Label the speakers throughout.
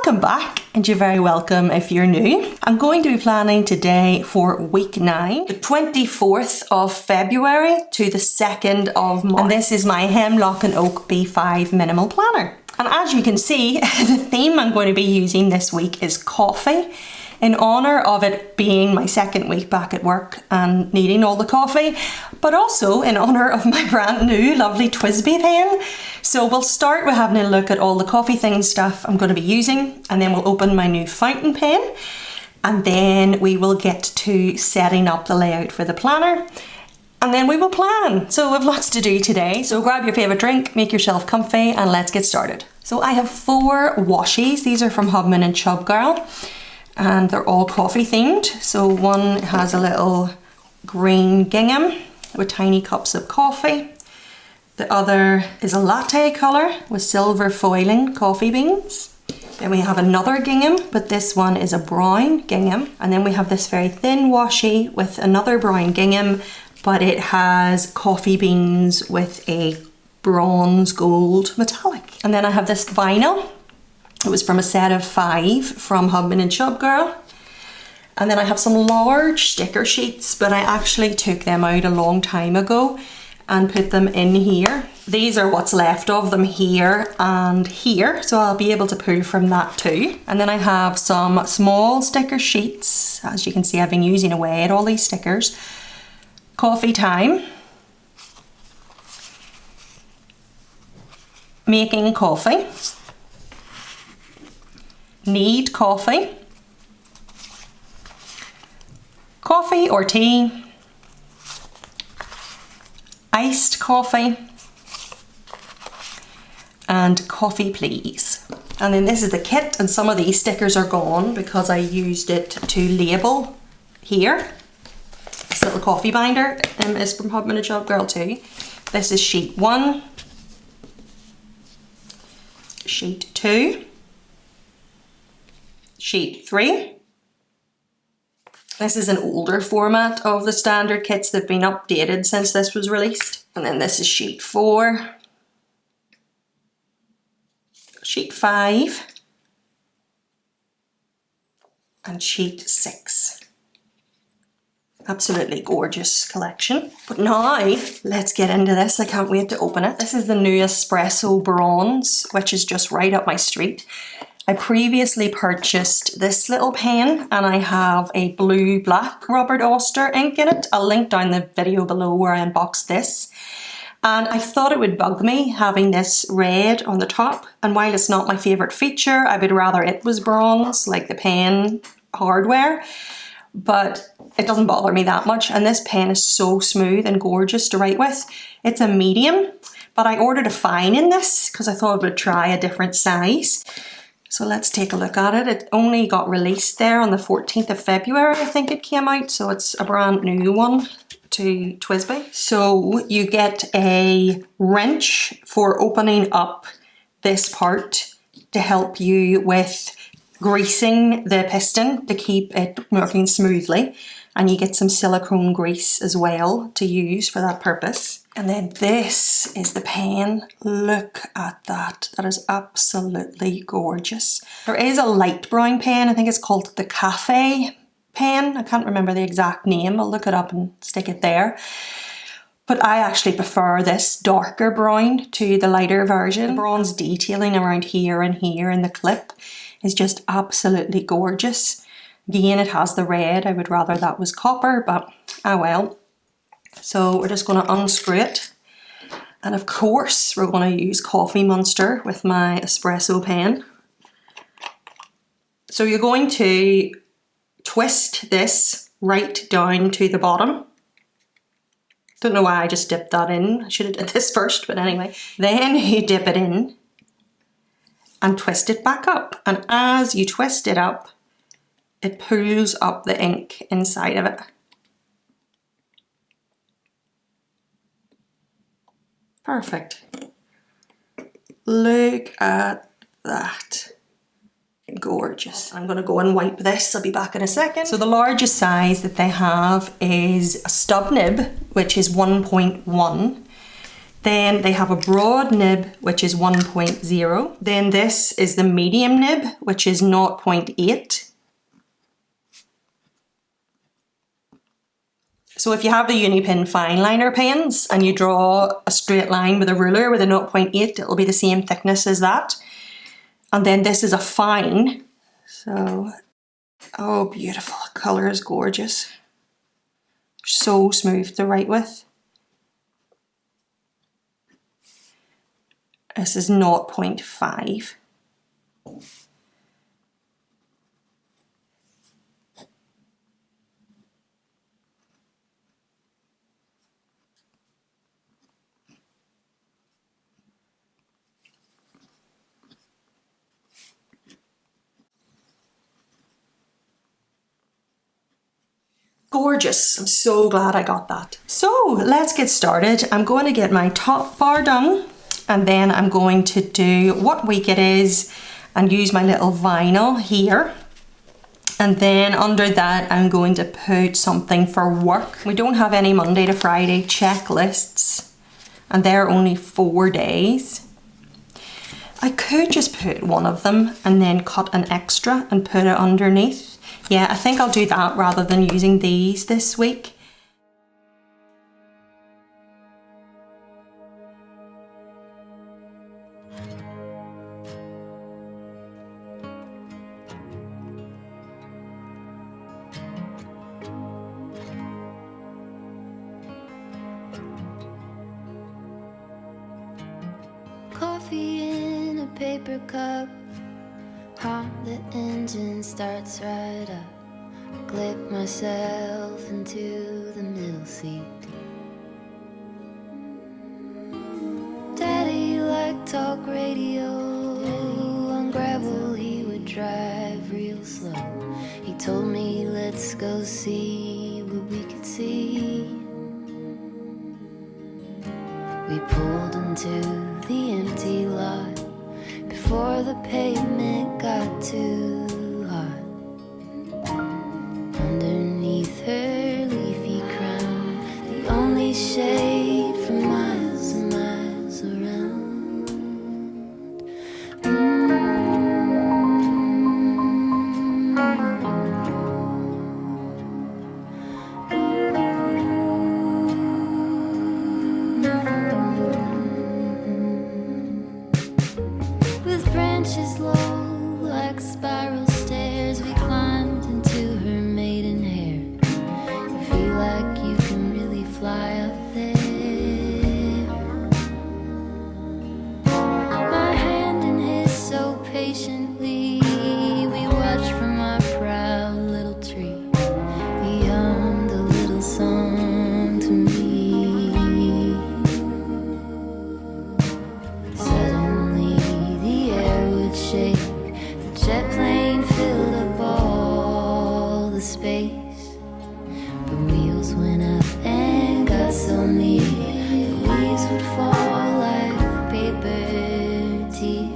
Speaker 1: Welcome back, and you're very welcome if you're new. I'm going to be planning today for week 9, the 24th of February to the 2nd of March. And this is my Hemlock and Oak B5 Minimal Planner. And as you can see, the theme I'm going to be using this week is coffee, in honour of it being my 2nd week back at work and needing all the coffee, but also in honour of my brand new lovely TWSBI pen. So we'll start with having a look at all the coffee thing stuff I'm going to be using, and then we'll open my new fountain pen, and then we will get to setting up the layout for the planner, and then we will plan. So we have lots to do today. So grab your favourite drink, make yourself comfy, and let's get started. So I have 4 washies. These are from Hubman and Chub Girl, and they're all coffee themed. So one has a little green gingham with tiny cups of coffee. The other is a latte colour with silver foiling coffee beans. Then we have another gingham, but this one is a brown gingham. And then we have this very thin washi with another brown gingham, but it has coffee beans with a bronze gold metallic. And then I have this vinyl. It was from a set of 5 from Hubman and Chub Girl. And then I have some large sticker sheets, but I actually took them out a long time ago and put them in here. These are what's left of them here and here, so I'll be able to pull from that too. And then I have some small sticker sheets. As you can see, I've been using away at all these stickers. Coffee time. Making coffee. Need coffee. Coffee or tea. Iced coffee. And coffee please. And then this is the kit, and some of these stickers are gone because I used it to label here. This little coffee binder is from Hubman and Chub Girl too. This is sheet 1. Sheet 2. Sheet 3. This is an older format of the standard kits that have been updated since this was released. And then this is sheet 4. Sheet 5. And sheet 6. Absolutely gorgeous collection. But now, let's get into this. I can't wait to open it. This is the new Espresso Bronze, which is just right up my street. I previously purchased this little pen, and I have a blue-black Robert Oster ink in it. I'll link down the video below where I unboxed this. And I thought it would bug me having this red on the top, and while it's not my favourite feature, I would rather it was bronze, like the pen hardware. But it doesn't bother me that much, and this pen is so smooth and gorgeous to write with. It's a medium, but I ordered a fine in this because I thought I would try a different size. So let's take a look at it. It only got released there on the 14th of February, I think it came out, so it's a brand new one to TWSBI. So you get a wrench for opening up this part to help you with greasing the piston to keep it working smoothly, and you get some silicone grease as well to use for that purpose. And then this is the pen. Look at that. That is absolutely gorgeous. There is a light brown pen. I think it's called the Cafe pen. I can't remember the exact name. I'll look it up and stick it there. But I actually prefer this darker brown to the lighter version. The bronze detailing around here and here in the clip is just absolutely gorgeous. Again, it has the red. I would rather that was copper, but ah well. So we're just going to unscrew it. And of course, we're going to use Coffee Monster with my espresso pen. So you're going to twist this right down to the bottom. Don't know why I just dipped that in. I should have did this first, but anyway. Then you dip it in and twist it back up. And as you twist it up, it pulls up the ink inside of it. Perfect. Look at that. Gorgeous. I'm going to go and wipe this. I'll be back in a second. So the largest size that they have is a stub nib, which is 1.1. Then they have a broad nib, which is 1.0. Then this is the medium nib, which is 0.8. So if you have the Unipin fine liner pens and you draw a straight line with a ruler with a 0.8, it'll be the same thickness as that. And then this is a fine. So, oh, beautiful. Colour is gorgeous. So smooth to write with. This is 0.5. Gorgeous. I'm so glad I got that. So let's get started. I'm going to get my top bar done, and then I'm going to do what week it is and use my little vinyl here. And then under that, I'm going to put something for work. We don't have any Monday to Friday checklists, and they're only 4 days. I could just put one of them and then cut an extra and put it underneath. Yeah, I think I'll do that rather than using these this week.
Speaker 2: Coffee in a paper cup. The engine starts right up. Clip myself into the middle seat. Daddy liked talk radio. On gravel he would drive real slow. He told me let's go see what we could see. We pulled into the empty lot before the pavement got too hot. Underneath her leafy crown, the only shade for miles and miles around. Branches low like spiral stairs, we climbed into her maiden hair. You feel like you can really fly up there. My hand in his so patiently, we watched from our proud little tree. We hummed a little song to me. Shake. The jet plane filled up all the space. The wheels went up and got so near, the leaves would fall like paper tears.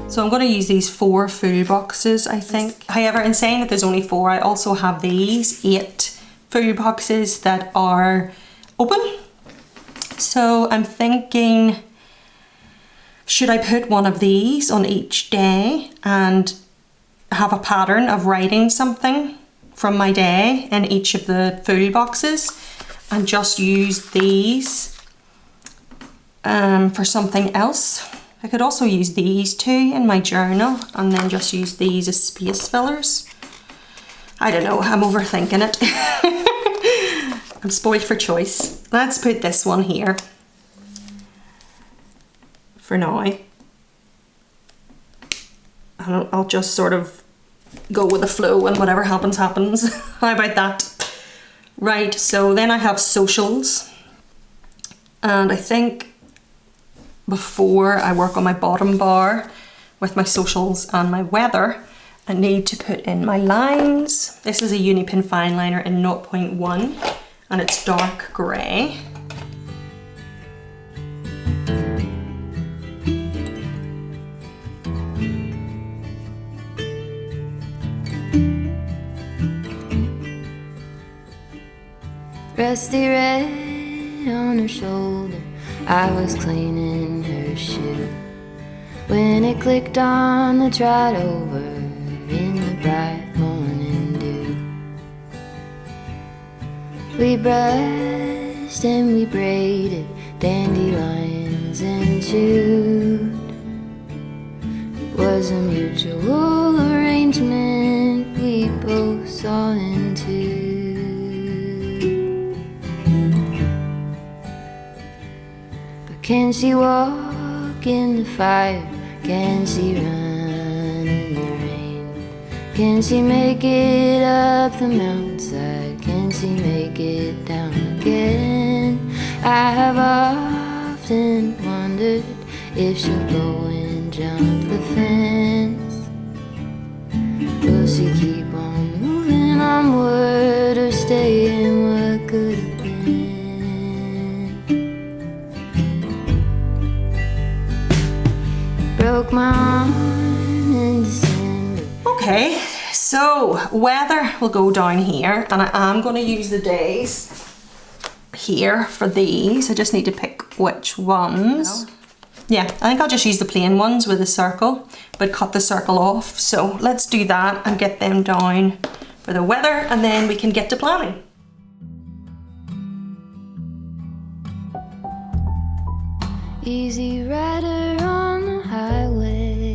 Speaker 1: So I'm going to use these 4 full boxes, I think. However, in saying that there's only 4, I also have these 8 full boxes that are open. So I'm thinking, should I put one of these on each day and have a pattern of writing something from my day in each of the full boxes and just use these for something else? I could also use these 2 in my journal and then just use these as space fillers. I don't know, I'm overthinking it. I'm spoiled for choice. Let's put this one here for now. I'll just sort of go with the flow and whatever happens, happens. How about that? Right, so then I have socials. And I think before I work on my bottom bar with my socials and my weather, I need to put in my lines. This is a Unipin fine liner in 0.1 and it's dark grey.
Speaker 2: Rusty red on her shoulder, I was cleaning her shoe when it clicked on the trot over in the bright morning dew. We brushed and we braided dandelions and chewed. It was a mutual arrangement we both saw into. But can she walk in the fire? Can she run in the rain? Can she make it up the mountainside? Can she make it down again? I have often wondered if she'll go and jump the fence. Will she keep on moving onward or stay in what could have been? Broke my arm in December.
Speaker 1: Okay, so weather will go down here, and I am going to use the days here for these. I just need to pick which ones. Yeah, I think I'll just use the plain ones with a circle, but cut the circle off. So let's do that and get them down for the weather, and then we can get to planning.
Speaker 2: Easy rider on the highway,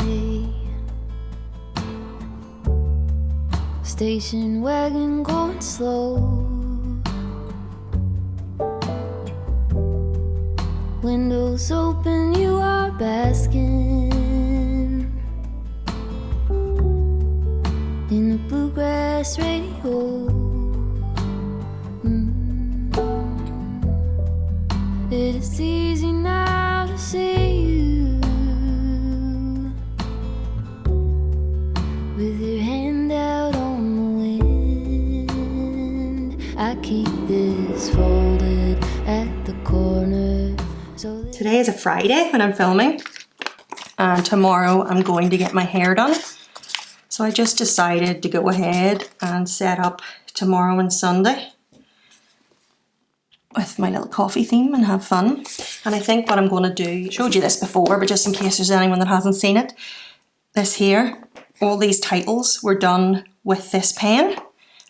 Speaker 2: station wagon going slow, windows open, you are basking in the bluegrass radio. It is easy now to see you with your hand out on the wind. I keep this folded at the corner.
Speaker 1: Today is a Friday when I'm filming, and tomorrow I'm going to get my hair done. So I just decided to go ahead and set up tomorrow and Sunday with my little coffee theme and have fun. And I think what I'm going to do, I showed you this before, but just in case there's anyone that hasn't seen it, this here, all these titles were done with this pen,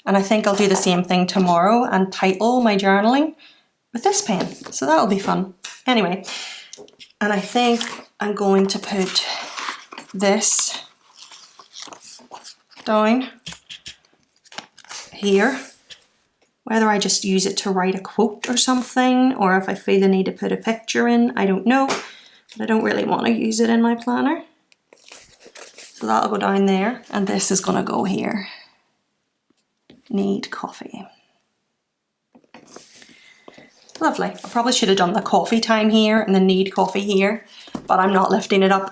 Speaker 1: and I think I'll do the same thing tomorrow and title my journaling with this pen, so that'll be fun. Anyway, and I think I'm going to put this down here. Whether I just use it to write a quote or something, or if I feel the need to put a picture in, I don't know. But I don't really want to use it in my planner. So that'll go down there, and this is going to go here. Need coffee. Lovely. I probably should have done the coffee time here and the need coffee here, but I'm not lifting it up.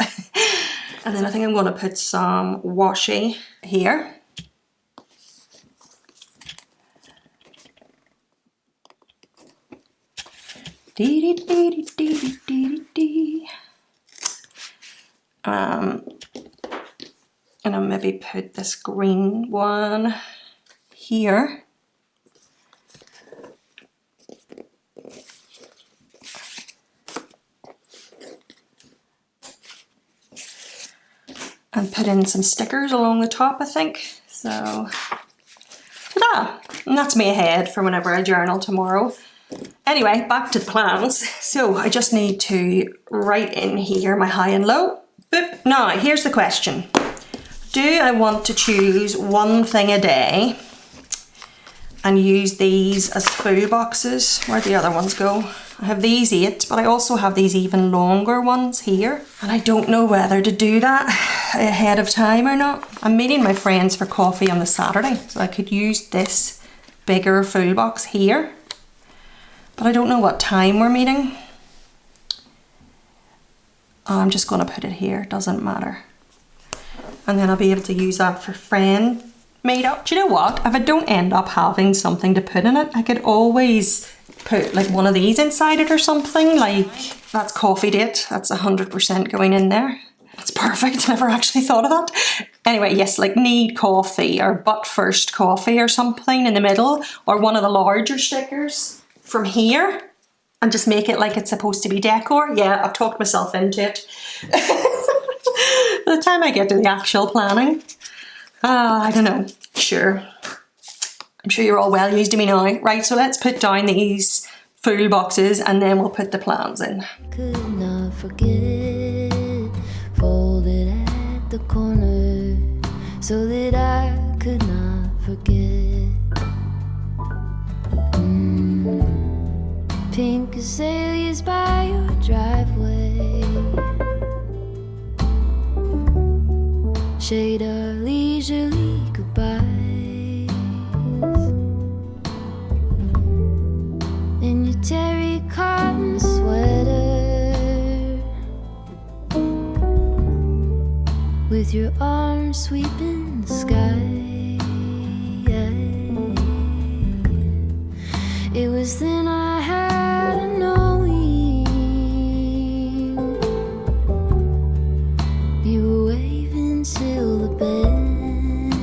Speaker 1: And then I think I'm going to put some washi here. And I'll maybe put this green one here. And put in some stickers along the top, I think. So, ta-da! And that's me ahead for whenever I journal tomorrow. Anyway, back to the plans. So I just need to write in here my high and low. Boop. Now, here's the question. Do I want to choose one thing a day and use these as full boxes? Where'd the other ones go? I have these 8, but I also have these even longer ones here. And I don't know whether to do that ahead of time or not. I'm meeting my friends for coffee on the Saturday, so I could use this bigger full box here. But I don't know what time we're meeting. I'm just going to put it here, doesn't matter. And then I'll be able to use that for friend meetup. Do you know what? If I don't end up having something to put in it, I could always put like one of these inside it or something. Like, that's coffee date. That's 100% going in there. That's perfect. I never actually thought of that. Anyway, yes, like need coffee or but first coffee or something in the middle, or one of the larger stickers from here, and just make it like it's supposed to be decor. Yeah, I've talked myself into it. By the time I get to the actual planning, I don't know. Sure. I'm sure you're all well used to me now. Right, so let's put down these full boxes and then we'll put the plans in.
Speaker 2: Could not forget, folded at the corner, so that I could not forget. Pink azaleas by your driveway, shade our leisurely goodbyes, in your terry cotton sweater, with your arms sweeping the sky. It was then I had a knowing, you were waving till the bend.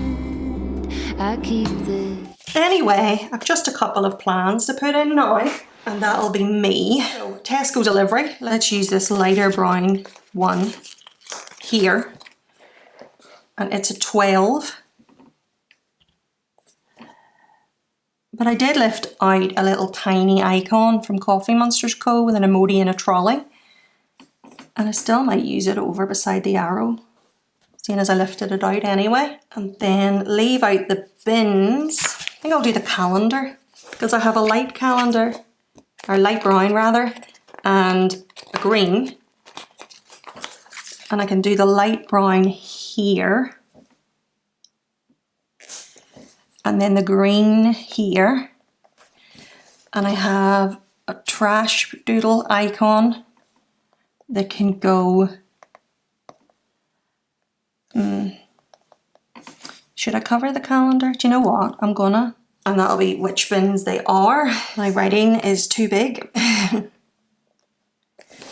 Speaker 2: I keep this.
Speaker 1: Anyway, I've just a couple of plans to put in now, and that'll be me. So, Tesco delivery. Let's use this lighter brown one here, and it's a 12. But I did lift out a little tiny icon from Coffee Monsters Co. with an emoji in a trolley. And I still might use it over beside the arrow, seeing as I lifted it out anyway. And then leave out the bins. I think I'll do the calendar, because I have a light calendar, or light brown rather, and a green. And I can do the light brown here. And then the green here. And I have a trash doodle icon that can go... Should I cover the calendar? Do you know what? I'm gonna. And that'll be which bins they are. My writing is too big.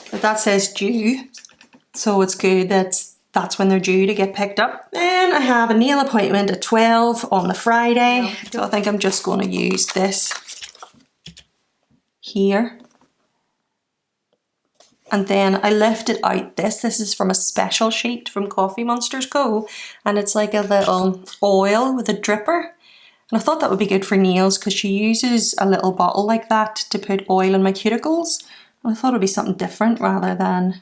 Speaker 1: But that says due. So it's good that's when they're due to get picked up. Then I have a nail appointment at 12 on the Friday. So I think I'm just going to use this here. And then I lifted out this. This is from a special sheet from Coffee Monsters Co. And it's like a little oil with a dripper. And I thought that would be good for nails because she uses a little bottle like that to put oil in my cuticles. And I thought it would be something different rather than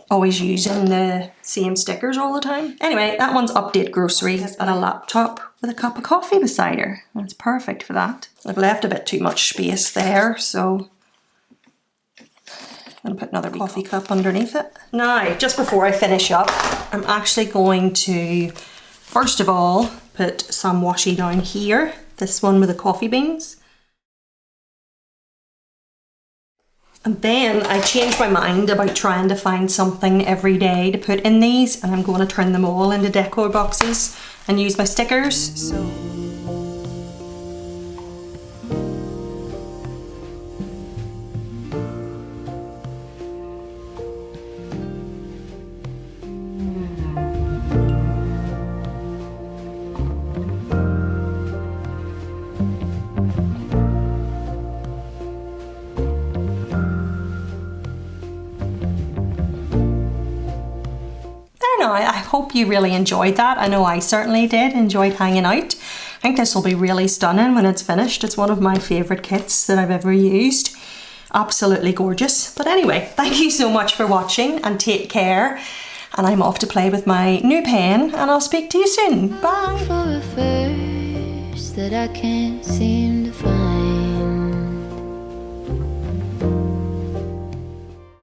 Speaker 1: always using the same stickers all the time. Anyway, that one's Update Groceries and a laptop with a cup of coffee beside her. That's perfect for that. I've left a bit too much space there, so I'm going to put another coffee cup underneath it. Now, just before I finish up, I'm actually going to, first of all, put some washi down here. This one with the coffee beans. And then I changed my mind about trying to find something every day to put in these, and I'm going to turn them all into decor boxes and use my stickers. So I hope you really enjoyed that. I know I certainly did, enjoyed hanging out. I think this will be really stunning when it's finished. It's one of my favourite kits that I've ever used. Absolutely gorgeous. But anyway, thank you so much for watching and take care. And I'm off to play with my new pen and I'll speak to you soon. Bye.
Speaker 2: For a first that I can't seem to find.